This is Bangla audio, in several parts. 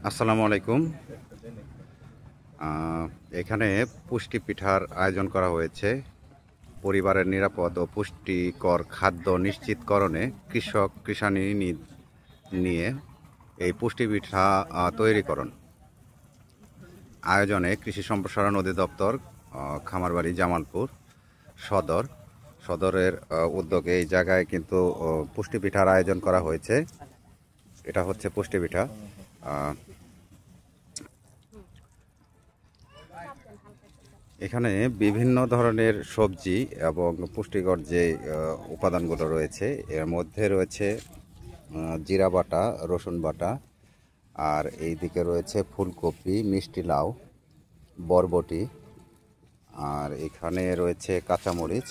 আসসালামু আলাইকুম। এখানে পুষ্টি পিঠার আয়োজন করা হয়েছে। পরিবারের নিরাপদ ও পুষ্টিকর খাদ্য নিশ্চিতকরণে কৃষক কৃষানি নিয়ে এই পুষ্টি পিঠা তৈরিকরণ আয়োজনে কৃষি সম্প্রসারণ অধিদপ্তর, খামারবাড়ি জামালপুর সদরের উদ্যোগে এই জায়গায় কিন্তু পুষ্টি পিঠার আয়োজন করা হয়েছে। এটা হচ্ছে পুষ্টি পিঠা। এখানে বিভিন্ন ধরনের সবজি এবং পুষ্টিকর যে উপাদানগুলো রয়েছে এর মধ্যে রয়েছে জিরা বাটা, রসুন বাটা, আর এই দিকে রয়েছে ফুলকপি, মিষ্টি লাউ, বরবটি, আর এখানে রয়েছে কাঁচামরিচ।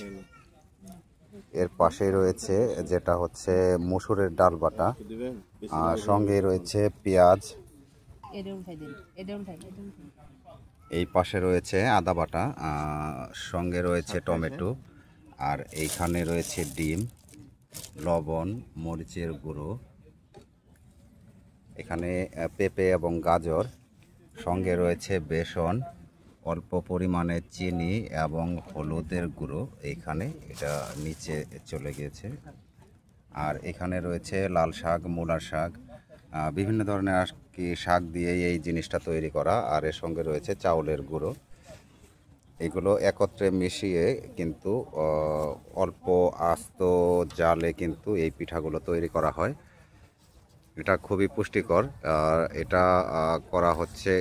এর পাশে রয়েছে যেটা হচ্ছে মসুরের ডাল বাটা, আর সঙ্গে রয়েছে পেঁয়াজ। এই পাশে রয়েছে আদা বাটা, সঙ্গে রয়েছে টমেটো, আর এইখানে রয়েছে ডিম, লবণ, মরিচের গুঁড়ো, এখানে পেঁপে এবং গাজর, সঙ্গে রয়েছে বেসন, অল্প পরিমাণে চিনি এবং হলুদের গুঁড়ো। এইখানে এটা নিচে চলে গিয়েছে। আর এখানে রয়েছে লাল শাক, মূলার শাক, বিভিন্ন ধরনের আর কি শাক দিয়ে এই জিনিসটা তৈরি করা। আর এর সঙ্গে রয়েছে চাউলের গুঁড়ো। এগুলো একত্রে মিশিয়ে কিন্তু অল্প আস্ত জালে কিন্তু এই পিঠাগুলো তৈরি করা হয়। এটা খুবই পুষ্টিকর। এটা করা হচ্ছে